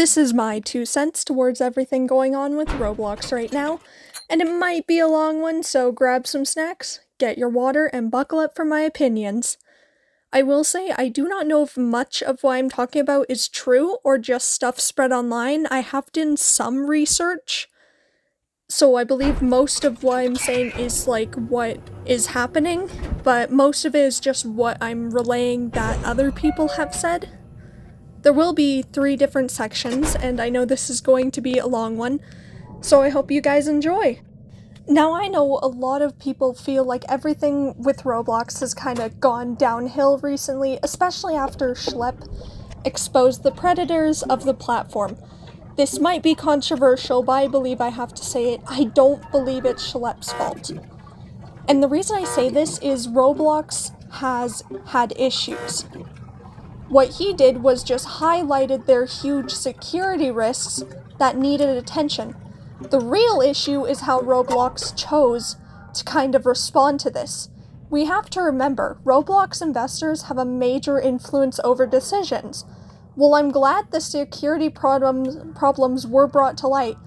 This is my 2 cents towards everything going on with Roblox right now, and it might be a long one, so grab some snacks, get your water, and buckle up for my opinions. I will say I do not know if much of what I'm talking about is true or just stuff spread online. I have done some research, so I believe most of what I'm saying is like what is happening, but most of it is just what I'm relaying that other people have said. There will be 3 different sections, and I know this is going to be a long one, so I hope you guys enjoy. Now, I know a lot of people feel like everything with Roblox has kind of gone downhill recently, especially after Schlepp exposed the predators of the platform. This might be controversial, but I believe I have to say it. I don't believe it's Schlepp's fault. And the reason I say this is Roblox has had issues. What he did was just highlighted their huge security risks that needed attention. The real issue is how Roblox chose to kind of respond to this. We have to remember, Roblox investors have a major influence over decisions. While I'm glad the security problems were brought to light,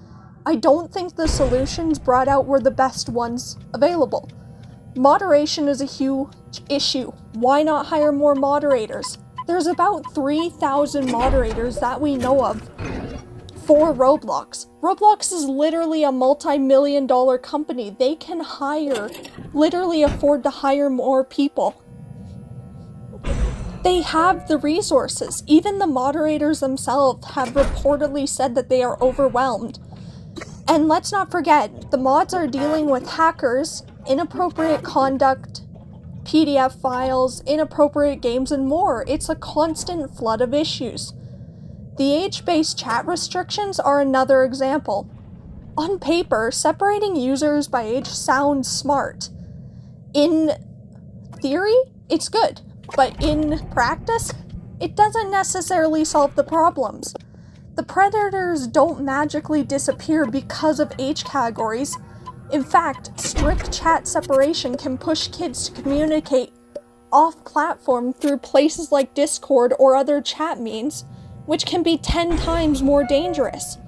I don't think the solutions brought out were the best ones available. Moderation is a huge issue. Why not hire more moderators? There's about 3,000 moderators that we know of for Roblox. Roblox is literally a multi-million-dollar company. They can literally afford to hire more people. They have the resources. Even the moderators themselves have reportedly said that they are overwhelmed. And let's not forget, the mods are dealing with hackers, inappropriate conduct, PDF files, inappropriate games, and more. It's a constant flood of issues. The age-based chat restrictions are another example. On paper, separating users by age sounds smart. In theory, it's good, but in practice, it doesn't necessarily solve the problems. The predators don't magically disappear because of age categories. In fact, strict chat separation can push kids to communicate off-platform through places like Discord or other chat means, which can be 10 times more dangerous.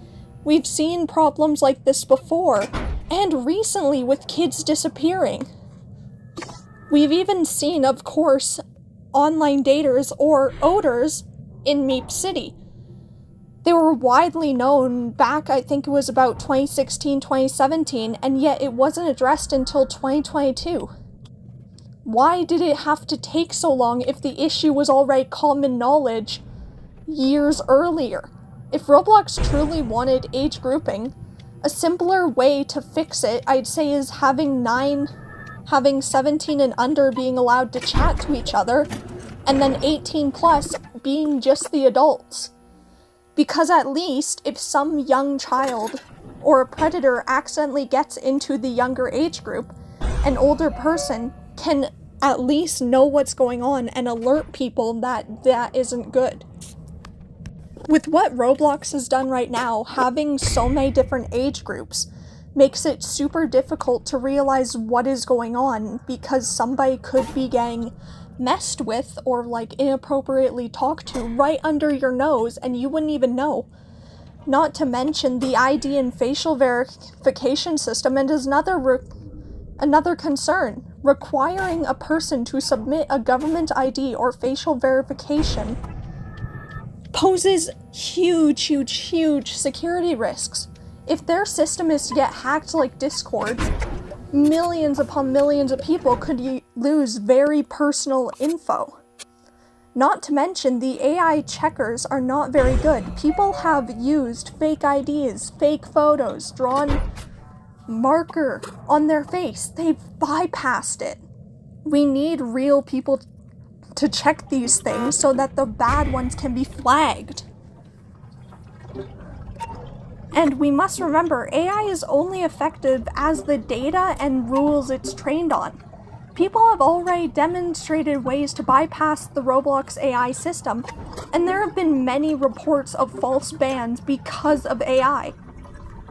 We've seen problems like this before, and recently with kids disappearing. We've even seen, of course, online daters or odors in Meep City. They were widely known back, I think it was about 2016, 2017, and yet it wasn't addressed until 2022. Why did it have to take so long if the issue was already common knowledge years earlier? If Roblox truly wanted age grouping, a simpler way to fix it, I'd say, is having 17 and under being allowed to chat to each other, and then 18 plus being just the adults. Because at least if some young child or a predator accidentally gets into the younger age group, an older person can at least know what's going on and alert people that that isn't good. With what Roblox has done right now, having so many different age groups makes it super difficult to realize what is going on, because somebody could be getting messed with or like inappropriately talked to right under your nose and you wouldn't even know. Not to mention the ID and facial verification system, and is another concern. Requiring a person to submit a government ID or facial verification poses huge security risks. If their system is to get hacked like Discord, millions upon millions of people could lose very personal info. Not to mention, the AI checkers are not very good. People have used fake IDs, fake photos, drawn marker on their face. They've bypassed it. We need real people to check these things so that the bad ones can be flagged. And we must remember, AI is only effective as the data and rules it's trained on. People have already demonstrated ways to bypass the Roblox AI system, and there have been many reports of false bans because of AI.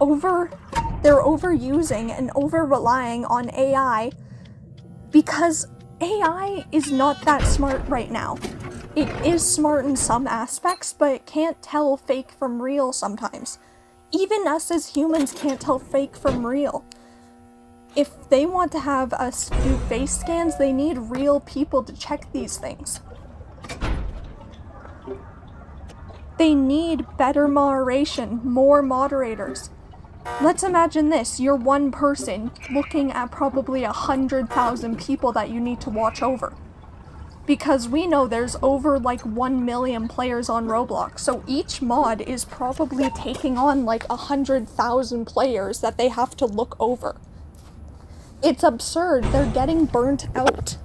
They're overusing and over-relying on AI because AI is not that smart right now. it is smart in some aspects, but it can't tell fake from real sometimes. Even us as humans can't tell fake from real. If they want to have us do face scans, they need real people to check these things. They need better moderation, more moderators. Let's imagine this, you're one person looking at probably 100,000 people that you need to watch over. Because we know there's over like 1 million players on Roblox, so each mod is probably taking on like 100,000 players that they have to look over. It's absurd, they're getting burnt out.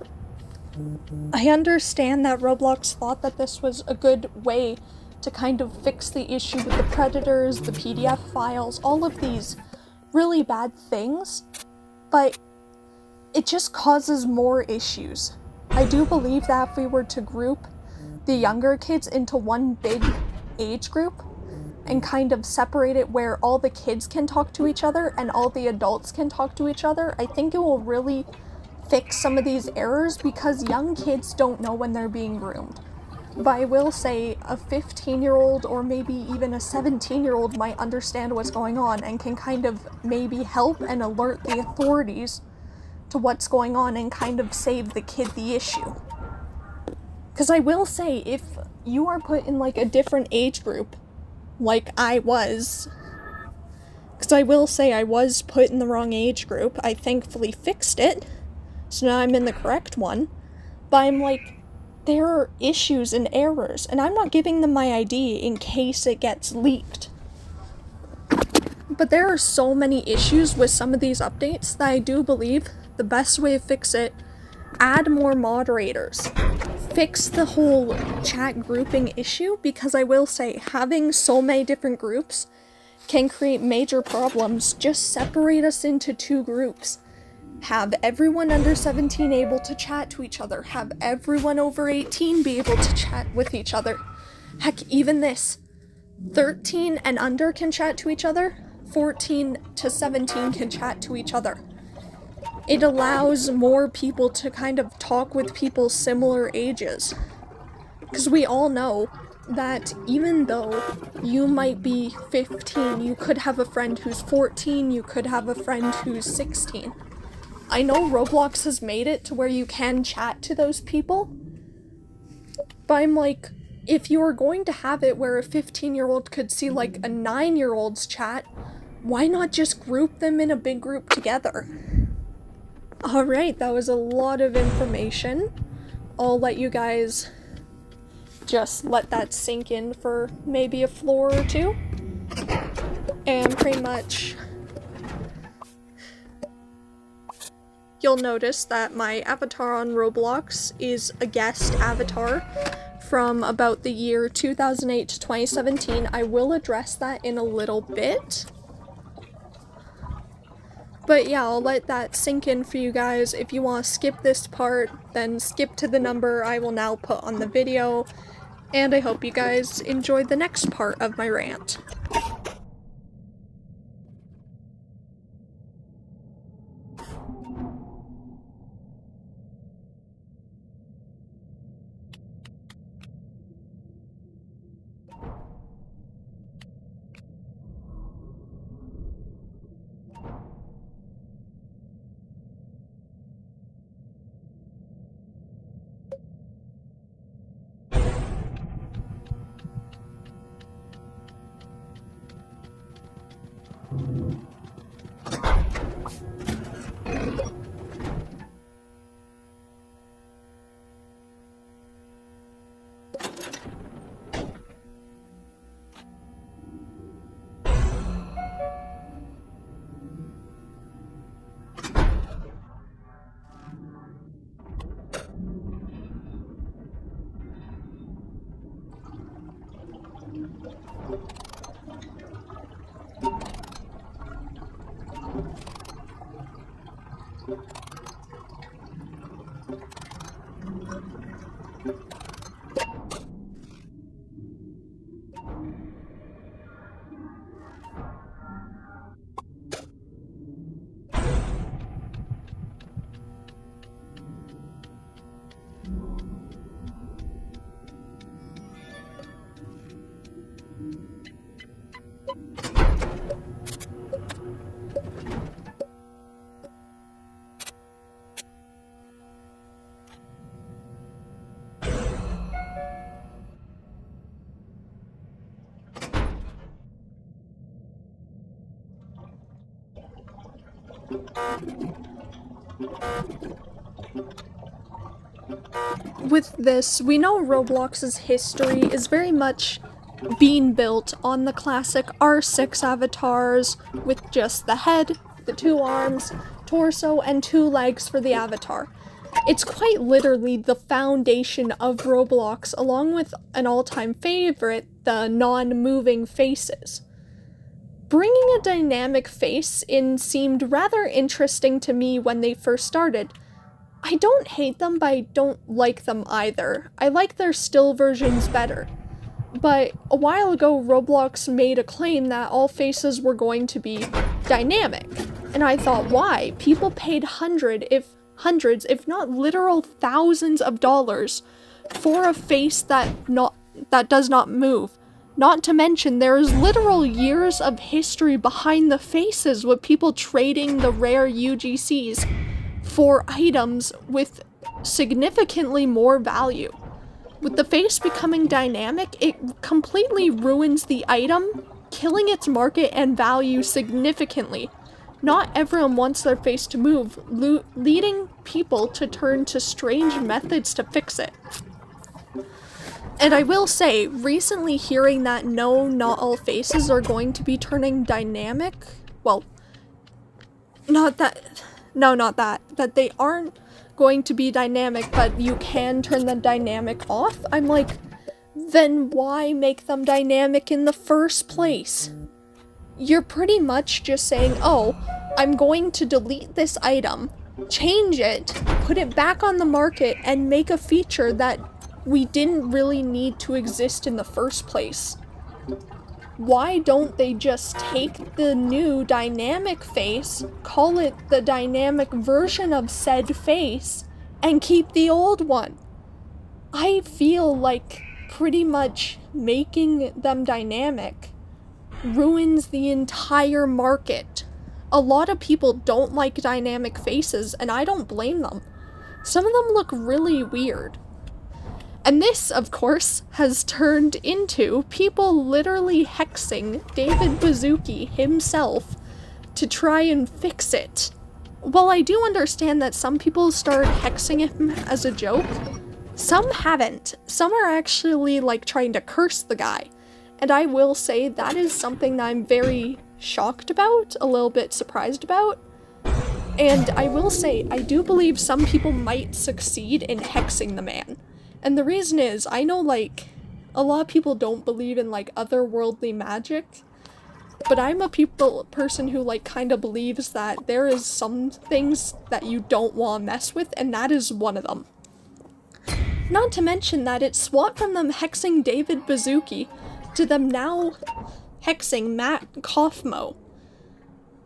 I understand that Roblox thought that this was a good way to kind of fix the issue with the predators, the PDF files, all of these really bad things, but it just causes more issues. I do believe that if we were to group the younger kids into one big age group and kind of separate it where all the kids can talk to each other and all the adults can talk to each other, I think it will really fix some of these errors, because young kids don't know when they're being groomed. But I will say a 15-year-old or maybe even a 17-year-old might understand what's going on and can kind of maybe help and alert the authorities to what's going on and kind of save the kid the issue. Because I will say, if you are put in like a different age group, like I was, because I will say I was put in the wrong age group, I thankfully fixed it, so now I'm in the correct one, but I'm like, there are issues and errors, and I'm not giving them my ID in case it gets leaked. But there are so many issues with some of these updates that I do believe the best way to fix it, add more moderators. Fix the whole chat grouping issue, because I will say, having so many different groups can create major problems. Just separate us into 2 groups. Have everyone under 17 able to chat to each other. Have everyone over 18 be able to chat with each other. Heck, even this. 13 and under can chat to each other. 14 to 17 can chat to each other. It allows more people to kind of talk with people similar ages. Because we all know that even though you might be 15, you could have a friend who's 14, you could have a friend who's 16. I know Roblox has made it to where you can chat to those people, but I'm like, if you are going to have it where a 15-year-old could see like a 9-year-old's chat, why not just group them in a big group together? Alright, that was a lot of information. I'll let you guys just let that sink in for maybe a floor or two. And pretty much, you'll notice that my avatar on Roblox is a guest avatar from about the year 2008 to 2017. I will address that in a little bit. But yeah, I'll let that sink in for you guys. If you want to skip this part, then skip to the number I will now put on the video. And I hope you guys enjoy the next part of my rant. With this, we know Roblox's history is very much being built on the classic R6 avatars with just the head, the 2 arms, torso, and 2 legs for the avatar. It's quite literally the foundation of Roblox, along with an all-time favorite, the non-moving faces. Bringing a dynamic face in seemed rather interesting to me when they first started. I don't hate them, but I don't like them either. I like their still versions better. But a while ago, Roblox made a claim that all faces were going to be dynamic. And I thought, why? People paid hundreds, if not literal thousands of dollars for a face that does not move. Not to mention, there is literal years of history behind the faces with people trading the rare UGCs for items with significantly more value. With the face becoming dynamic, it completely ruins the item, killing its market and value significantly. Not everyone wants their face to move, leading people to turn to strange methods to fix it. And I will say, recently hearing that no, not all faces are going to be turning dynamic, well, that they aren't going to be dynamic, but you can turn the dynamic off, I'm like, then why make them dynamic in the first place? You're pretty much just saying, oh, I'm going to delete this item, change it, put it back on the market, and make a feature that we didn't really need to exist in the first place. Why don't they just take the new dynamic face, call it the dynamic version of said face, and keep the old one? I feel like pretty much making them dynamic ruins the entire market. A lot of people don't like dynamic faces, and I don't blame them. Some of them look really weird. And this, of course, has turned into people literally hexing David Baszucki himself to try and fix it. While I do understand that some people started hexing him as a joke, some haven't. Some are actually, like, trying to curse the guy. And I will say that is something that I'm very shocked about, a little bit surprised about. And I will say, I do believe some people might succeed in hexing the man. And the reason is, I know, like, a lot of people don't believe in, like, otherworldly magic, but I'm a person who, like, kind of believes that there is some things that you don't want to mess with, and that is one of them. Not to mention that it swapped from them hexing David Baszucki to them now hexing Matt Kaufmo.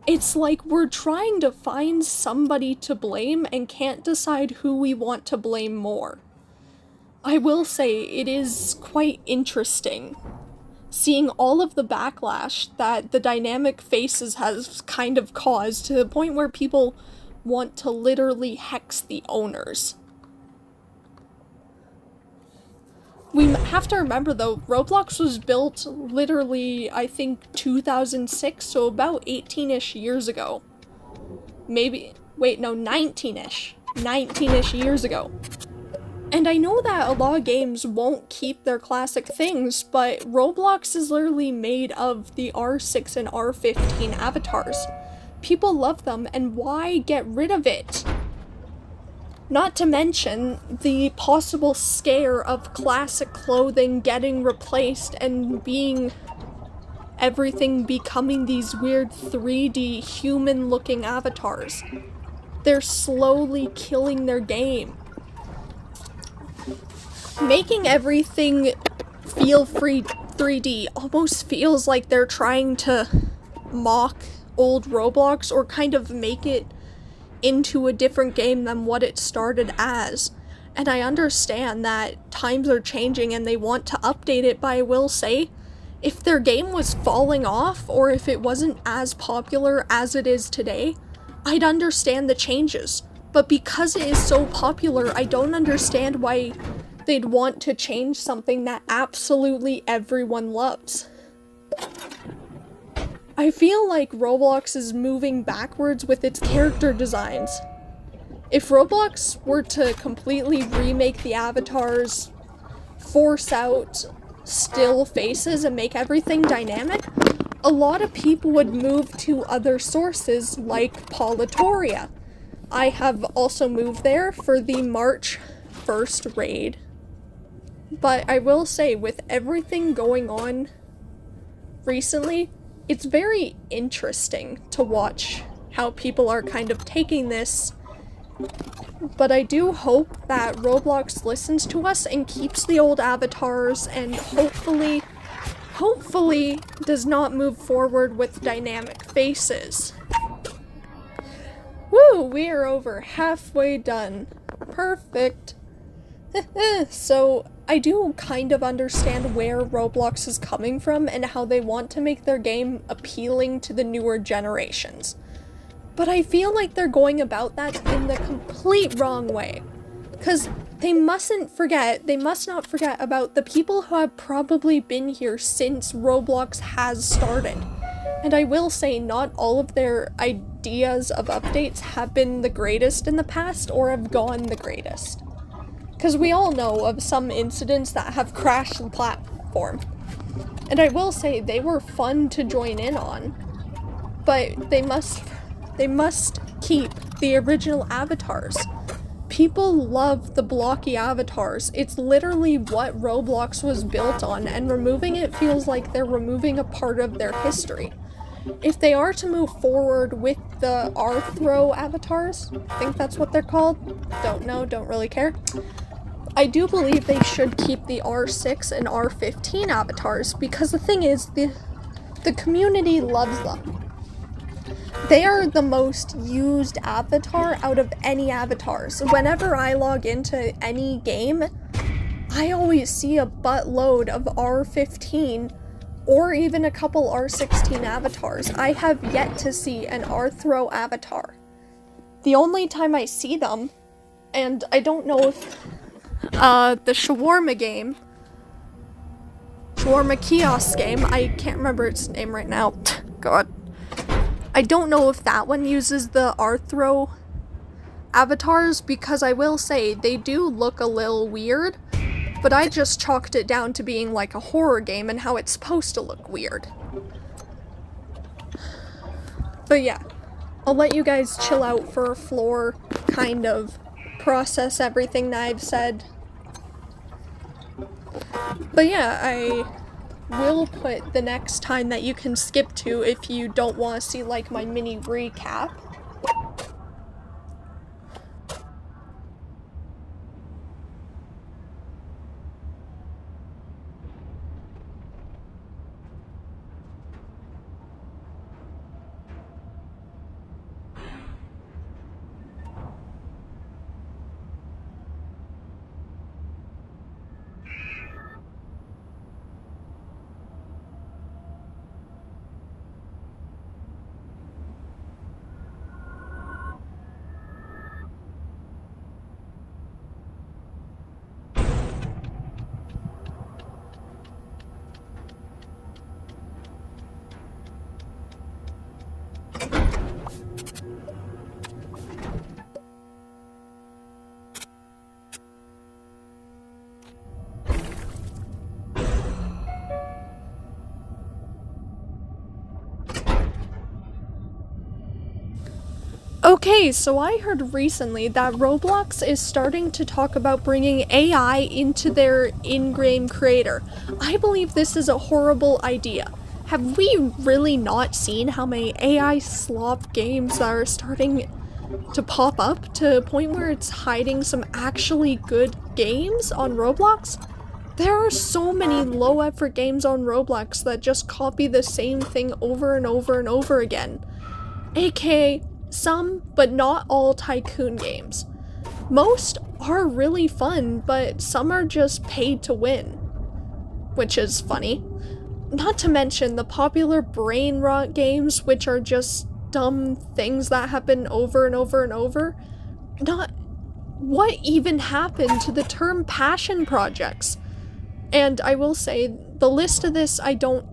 It's like we're trying to find somebody to blame and can't decide who we want to blame more. I will say it is quite interesting seeing all of the backlash that the dynamic faces has kind of caused to the point where people want to literally hex the owners. We have to remember though, Roblox was built literally, I think, 2006, so about 18-ish years ago. Maybe, wait, no, 19-ish years ago. And I know that a lot of games won't keep their classic things, but Roblox is literally made of the R6 and R15 avatars. People love them, and why get rid of it? Not to mention the possible scare of classic clothing getting replaced and everything becoming these weird 3D human-looking avatars. They're slowly killing their game. Making everything feel 3D almost feels like they're trying to mock old Roblox or kind of make it into a different game than what it started as. And I understand that times are changing and they want to update it, but I will say, if their game was falling off or if it wasn't as popular as it is today, I'd understand the changes. But because it is so popular, I don't understand why they'd want to change something that absolutely everyone loves. I feel like Roblox is moving backwards with its character designs. If Roblox were to completely remake the avatars, force out still faces, and make everything dynamic, a lot of people would move to other sources like Politoria. I have also moved there for the March 1st raid. But I will say, with everything going on recently, it's very interesting to watch how people are kind of taking this. But I do hope that Roblox listens to us and keeps the old avatars and hopefully does not move forward with dynamic faces. Woo, we are over halfway done. Perfect. So, I do kind of understand where Roblox is coming from and how they want to make their game appealing to the newer generations. But I feel like they're going about that in the complete wrong way. Because they must not forget about the people who have probably been here since Roblox has started. And I will say, not all of their ideas of updates have been the greatest in the past or have gone the greatest. Because we all know of some incidents that have crashed the platform. And I will say, they were fun to join in on. But they must keep the original avatars. People love the blocky avatars. It's literally what Roblox was built on, and removing it feels like they're removing a part of their history. If they are to move forward with the R-throw avatars, I think that's what they're called. Don't know, don't really care. I do believe they should keep the R6 and R15 avatars, because the thing is, the community loves them. They are the most used avatar out of any avatars. Whenever I log into any game, I always see a buttload of R15 or even a couple R16 avatars. I have yet to see an R-throw avatar. The only time I see them, and I don't know if the shawarma kiosk game, I can't remember its name right now. God. I don't know if that one uses the R-throw avatars, because I will say they do look a little weird, but I just chalked it down to being like a horror game and how it's supposed to look weird. But yeah, I'll let you guys chill out for a floor, kind of process everything that I've said. But yeah, I will put the next time that you can skip to if you don't want to see like my mini recap. Okay, so I heard recently that Roblox is starting to talk about bringing AI into their in-game creator. I believe this is a horrible idea. Have we really not seen how many AI slop games that are starting to pop up to a point where it's hiding some actually good games on Roblox? There are so many low-effort games on Roblox that just copy the same thing over and over and over again. AKA, some, but not all tycoon games. Most are really fun, but some are just paid to win, which is funny. Not to mention the popular brain rot games, which are just dumb things that happen over and over and over. What even happened to the term passion projects? And I will say, the list of this I don't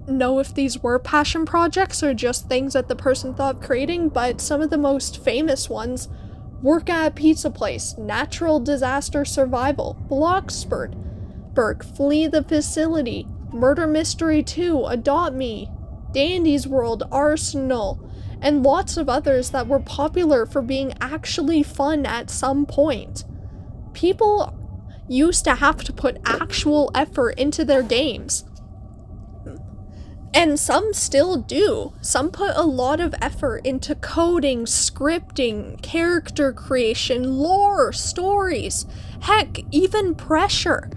know if these were passion projects or just things that the person thought of creating, but some of the most famous ones: work at a pizza place, natural disaster survival, Bloxburg, flee the facility, murder mystery 2, adopt me, Dandy's World, Arsenal, and lots of others that were popular for being actually fun at some point. People used to have to put actual effort into their games. And some still do. Some put a lot of effort into coding, scripting, character creation, lore, stories, heck, even pressure.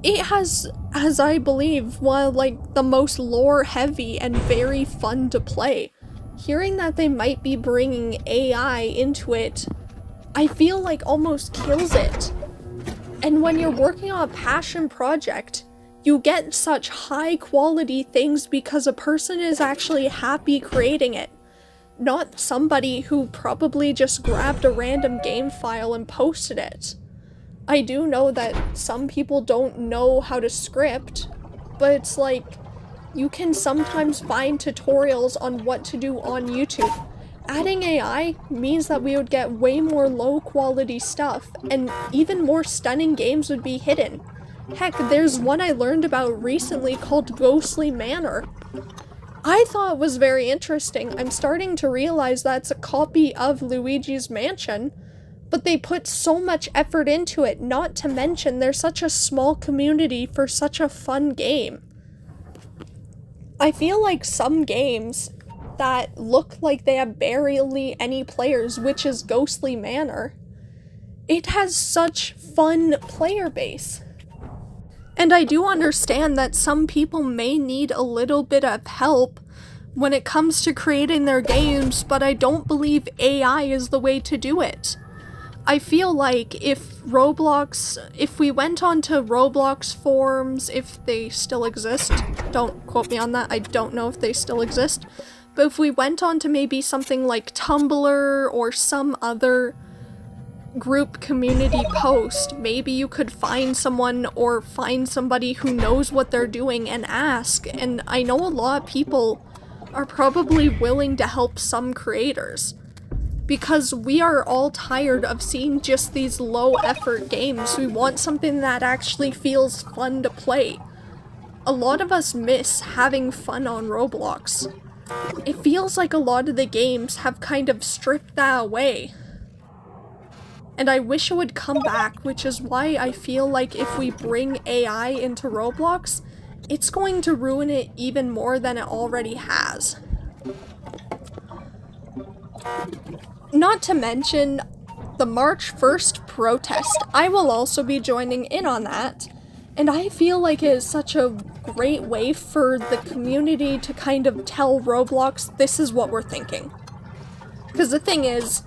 It has, as I believe, one of the most lore heavy and very fun to play. Hearing that they might be bringing AI into it, I feel like almost kills it. And when you're working on a passion project, you get such high quality things because a person is actually happy creating it, not somebody who probably just grabbed a random game file and posted it. I do know that some people don't know how to script, but it's like, you can sometimes find tutorials on what to do on YouTube. Adding AI means that we would get way more low quality stuff, and even more stunning games would be hidden. Heck, there's one I learned about recently called Ghostly Manor. I thought it was very interesting. I'm starting to realize that's a copy of Luigi's Mansion, but they put so much effort into it, not to mention there's such a small community for such a fun game. I feel like some games that look like they have barely any players, which is Ghostly Manor, it has such fun player base. And I do understand that some people may need a little bit of help when it comes to creating their games, but I don't believe AI is the way to do it. I feel like if we went onto Roblox forums, if they still exist, don't quote me on that, I don't know if they still exist, but if we went on to maybe something like Tumblr or some other group community post, maybe you could find someone or find somebody who knows what they're doing and ask, and I know a lot of people are probably willing to help some creators. Because we are all tired of seeing just these low-effort games. We want something that actually feels fun to play. A lot of us miss having fun on Roblox. It feels like a lot of the games have kind of stripped that away. And I wish it would come back, which is why I feel like if we bring AI into Roblox, it's going to ruin it even more than it already has. Not to mention the March 1st protest. I will also be joining in on that, and I feel like it is such a great way for the community to kind of tell Roblox, this is what we're thinking. Because the thing is,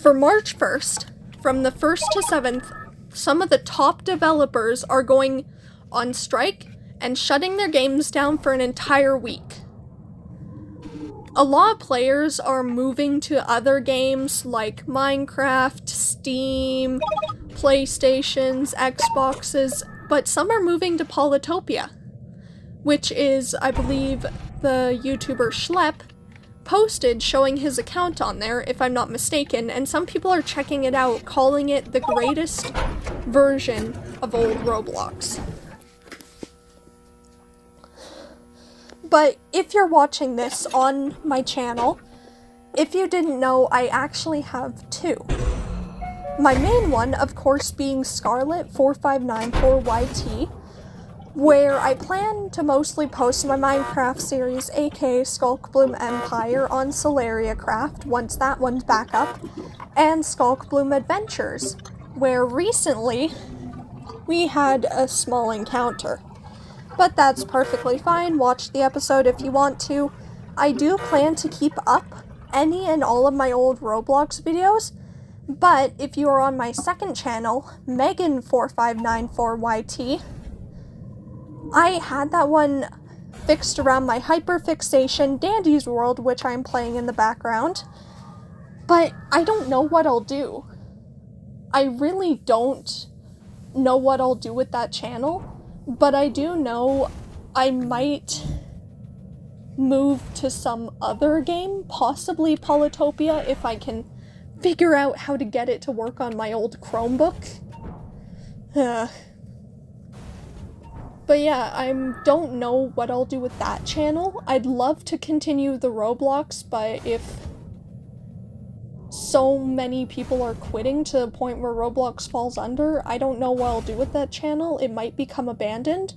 for March 1st, from the 1st to 7th, some of the top developers are going on strike and shutting their games down for an entire week. A lot of players are moving to other games like Minecraft, Steam, PlayStations, Xboxes, but some are moving to Polytopia, which is, I believe, the YouTuber Schlepp posted showing his account on there, if I'm not mistaken, and some people are checking it out, calling it the greatest version of old Roblox. But if you're watching this on my channel, if you didn't know, I actually have two. My main one, of course, being Scarlet4594YT, where I plan to mostly post my Minecraft series, aka Skulkbloom Empire, on Solaria Craft, once that one's back up, and Skulkbloom Adventures, where recently we had a small encounter. But that's perfectly fine, watch the episode if you want to. I do plan to keep up any and all of my old Roblox videos, but if you are on my second channel, Megan4594YT, I had that one fixed around my hyperfixation Dandy's World, which I'm playing in the background, but I don't know what I'll do. I really don't know what I'll do with that channel. But I do know I might move to some other game, possibly Polytopia, if I can figure out how to get it to work on my old Chromebook. But yeah, I don't know what I'll do with that channel. I'd love to continue the Roblox, but if so many people are quitting to the point where Roblox falls under, I don't know what I'll do with that channel. It might become abandoned.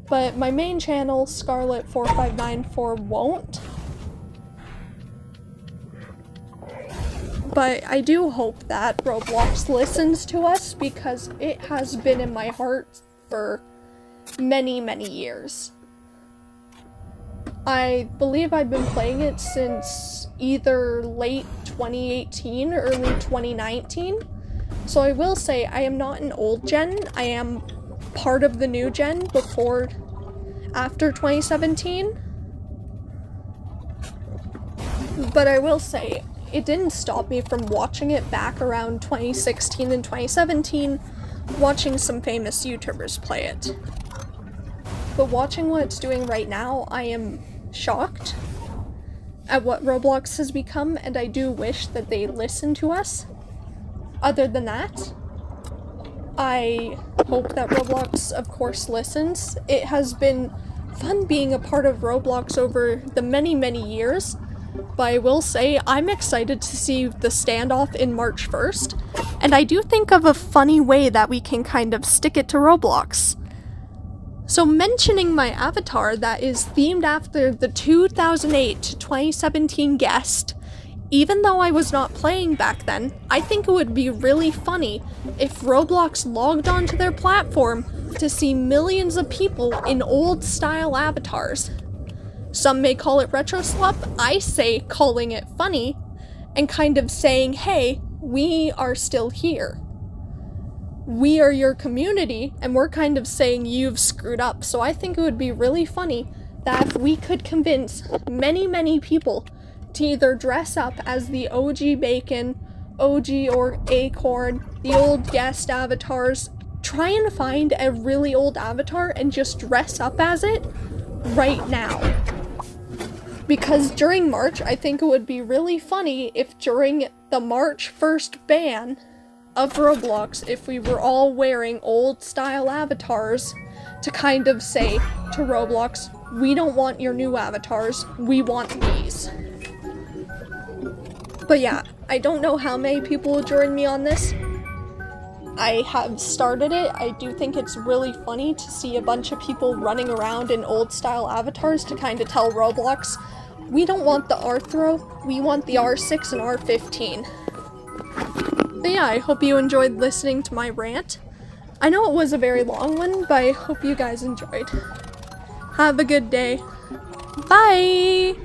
But my main channel, Scarlet4594, won't. But I do hope that Roblox listens to us, because it has been in my heart for many, many years. I believe I've been playing it since either late 2018 or early 2019. So I will say I am not an old gen. I am part of the new gen after 2017. But I will say it didn't stop me from watching it back around 2016 and 2017, watching some famous YouTubers play it. But watching what it's doing right now, I am shocked at what Roblox has become, and I do wish that they listen to us. Other than that, I hope that Roblox, of course, listens. It has been fun being a part of Roblox over the many, many years, but I will say I'm excited to see the standoff in March 1st, and I do think of a funny way that we can kind of stick it to Roblox. So mentioning my avatar that is themed after the 2008 to 2017 guest, even though I was not playing back then, I think it would be really funny if Roblox logged onto their platform to see millions of people in old-style avatars. Some may call it retro slup, I say calling it funny, and kind of saying, hey, we are still here. We are your community, and we're kind of saying you've screwed up. So I think it would be really funny that if we could convince many, many people to either dress up as the OG Bacon, OG or Acorn, the old guest avatars, try and find a really old avatar and just dress up as it right now. Because during March, I think it would be really funny if during the March 1st ban of Roblox, if we were all wearing old style avatars to kind of say to Roblox, we don't want your new avatars, we want these. But yeah, I don't know how many people will join me on this. I have started it. I do think it's really funny to see a bunch of people running around in old style avatars to kind of tell Roblox, we don't want the R-throw, we want the R6 and R15. But yeah, I hope you enjoyed listening to my rant. I know it was a very long one, but I hope you guys enjoyed. Have a good day. Bye!